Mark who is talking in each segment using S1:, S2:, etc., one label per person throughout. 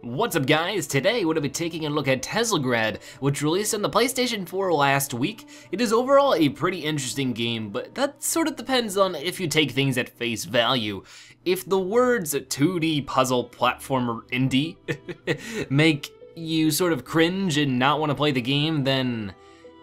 S1: What's up guys? Today we're going to be taking a look at Teslagrad, which released on the PlayStation 4 last week. It is overall a pretty interesting game, but that sort of depends on if you take things at face value. If the words 2D puzzle platformer indie make you sort of cringe and not want to play the game, then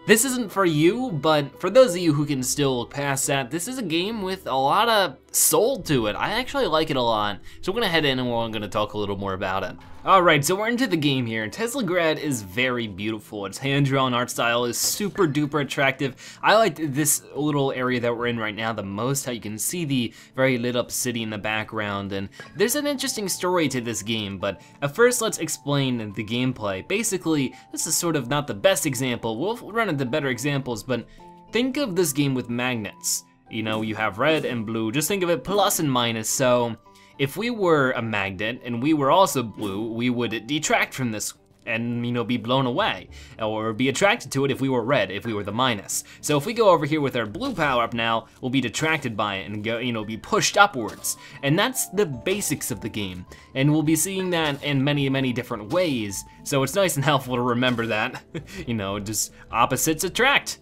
S1: this isn't for you, but for those of you who can still look past that, this is a game with a lot of soul to it. I actually like it a lot. So we're gonna head in and we're gonna talk a little more about it. Alright, so we're into the game here. Teslagrad is very beautiful. Its hand-drawn art style is super duper attractive. I like this little area that we're in right now the most, how you can see the very lit up city in the background, and there's an interesting story to this game, but at first let's explain the gameplay. Basically, this is sort of not the best example. We'll run into better examples, but think of this game with magnets. You know, you have red and blue, just think of it plus and minus, so if we were a magnet and we were also blue, we would detract from this and, you know, be blown away, or be attracted to it if we were red, if we were the minus. So if we go over here with our blue power up now, we'll be detracted by it and go, you know, be pushed upwards. And that's the basics of the game. And we'll be seeing that in many, many different ways. So it's nice and helpful to remember that, you know, just opposites attract.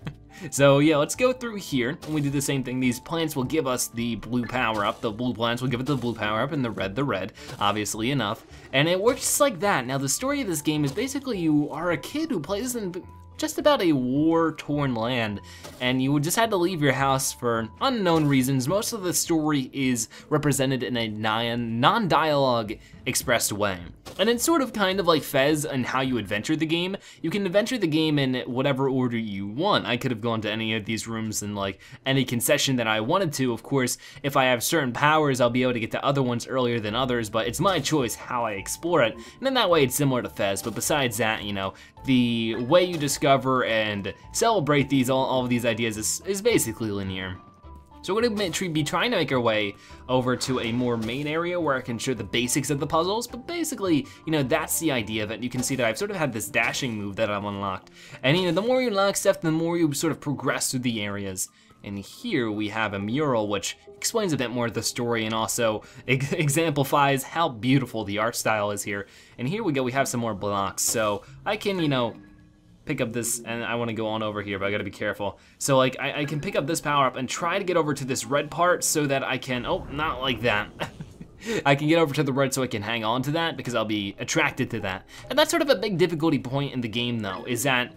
S1: So yeah, let's go through here and we do the same thing. These plants will give us the blue power up. The blue plants will give it the blue power up, and the red, obviously enough. And it works just like that. Now the story of this game is basically you are a kid who plays in just about a war-torn land, and you just had to leave your house for unknown reasons. Most of the story is represented in a non-dialogue expressed way. And it's sort of kind of like Fez and how you adventure the game. You can adventure the game in whatever order you want. I could have gone to any of these rooms in like any concession that I wanted to. Of course, if I have certain powers, I'll be able to get to other ones earlier than others, but it's my choice how I explore it. And then that way it's similar to Fez, but besides that, you know, the way you discover and celebrate all of these ideas is basically linear. So we're gonna be trying to make our way over to a more main area where I can show the basics of the puzzles, but basically, you know, that's the idea of it. You can see that I've sort of had this dashing move that I've unlocked. And you know, the more you unlock stuff, the more you sort of progress through the areas. And here we have a mural which explains a bit more of the story and also exemplifies how beautiful the art style is here. And here we go, we have some more blocks. So I can, you know, pick up this, and I wanna go on over here, but I gotta be careful. So like, I can pick up this power up and try to get over to this red part so that I can, oh, not like that. I can get over to the red so I can hang on to that because I'll be attracted to that. And that's sort of a big difficulty point in the game though, is that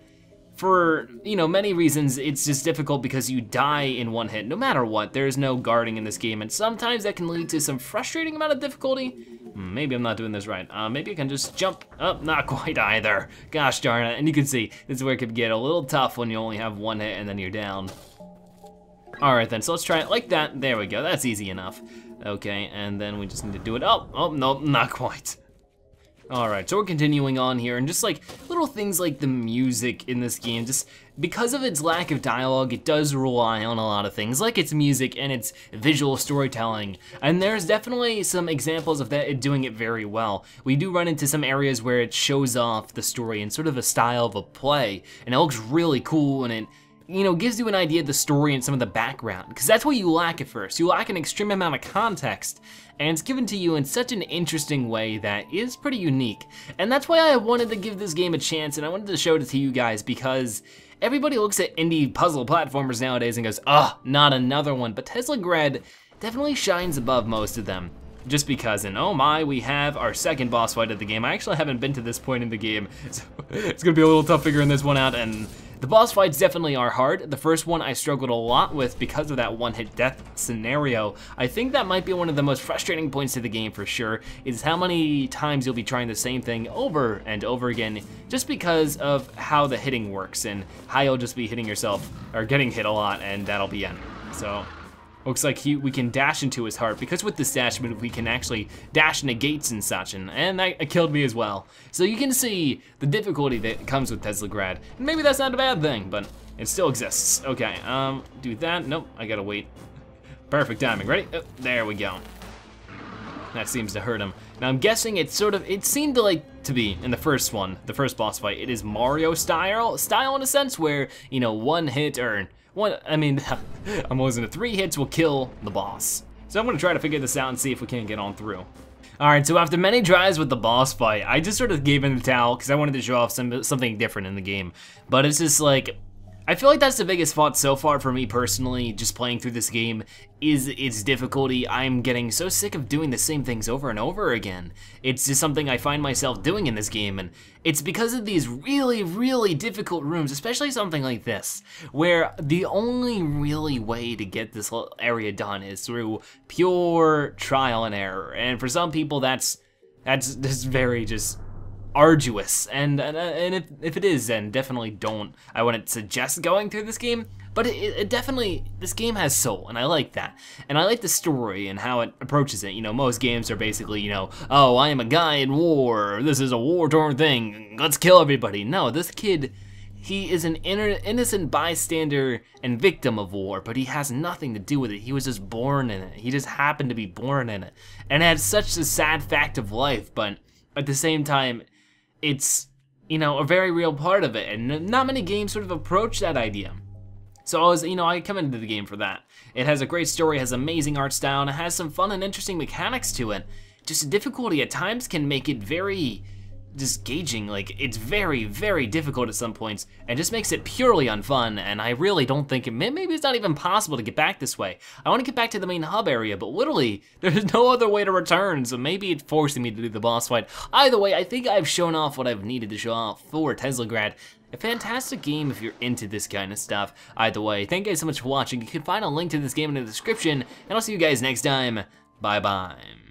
S1: for, you know, many reasons, it's just difficult because you die in one hit, no matter what. There's no guarding in this game, and sometimes that can lead to some frustrating amount of difficulty. Maybe I'm not doing this right. Maybe I can just jump up, not quite either. Gosh darn it, and you can see, this is where it could get a little tough when you only have one hit and then you're down. All right then, so let's try it like that. There we go, that's easy enough. Okay, and then we just need to do it. Oh, no, not quite. All right, so we're continuing on here, and just like little things like the music in this game, just because of its lack of dialogue, it does rely on a lot of things, like its music and its visual storytelling. And there's definitely some examples of that doing it very well. We do run into some areas where it shows off the story in sort of a style of a play, and it looks really cool, and it, you know, gives you an idea of the story and some of the background, because that's what you lack at first. You lack an extreme amount of context, and it's given to you in such an interesting way that is pretty unique. And that's why I wanted to give this game a chance, and I wanted to show it to you guys, because everybody looks at indie puzzle platformers nowadays and goes, oh, not another one, but Teslagrad definitely shines above most of them. Just because, and oh my, we have our second boss fight of the game. I actually haven't been to this point in the game, so it's gonna be a little tough figuring this one out, and the boss fights definitely are hard. The first one I struggled a lot with because of that one-hit death scenario. I think that might be one of the most frustrating points of the game for sure, is how many times you'll be trying the same thing over and over again, just because of how the hitting works and how you'll just be hitting yourself, or getting hit a lot, and that'll be it. So, looks like we can dash into his heart, because with this dash move we can actually dash into gates and such, and that killed me as well. So you can see the difficulty that comes with Teslagrad. And maybe that's not a bad thing, but it still exists. Okay, do that, nope, I gotta wait. Perfect timing, ready? Oh, there we go. That seems to hurt him. Now I'm guessing it seemed to be in the first one, the first boss fight, it is Mario style in a sense where, you know, one hit or I'm losing it. 3 hits will kill the boss. So I'm gonna try to figure this out and see if we can get on through. Alright, so after many tries with the boss fight, I just sort of gave in the towel because I wanted to show off something different in the game. But it's just like, I feel like that's the biggest fault so far for me personally, just playing through this game, is its difficulty. I'm getting so sick of doing the same things over and over again. It's just something I find myself doing in this game, and it's because of these really, really difficult rooms, especially something like this, where the only really way to get this whole area done is through pure trial and error. And for some people, that's just very just arduous, and if it is, then definitely don't. I wouldn't suggest going through this game, but it definitely, this game has soul, and I like that. And I like the story and how it approaches it. You know, most games are basically, you know, oh, I am a guy in war, this is a war-torn thing, let's kill everybody. No, this kid, he is an innocent bystander and victim of war, but he has nothing to do with it. He was just born in it. He just happened to be born in it. And it's such a sad fact of life, but at the same time, it's, you know, a very real part of it, and not many games sort of approach that idea. So I come into the game for that. It has a great story, has amazing art style, and it has some fun and interesting mechanics to it. Just the difficulty at times can make it very disengaging. Like, it's very, very difficult at some points, and just makes it purely unfun, and I really don't think maybe it's not even possible to get back this way. I want to get back to the main hub area, but literally, there's no other way to return, so maybe it's forcing me to do the boss fight. Either way, I think I've shown off what I've needed to show off for Teslagrad. A fantastic game if you're into this kind of stuff. Either way, thank you guys so much for watching. You can find a link to this game in the description, and I'll see you guys next time. Bye-bye.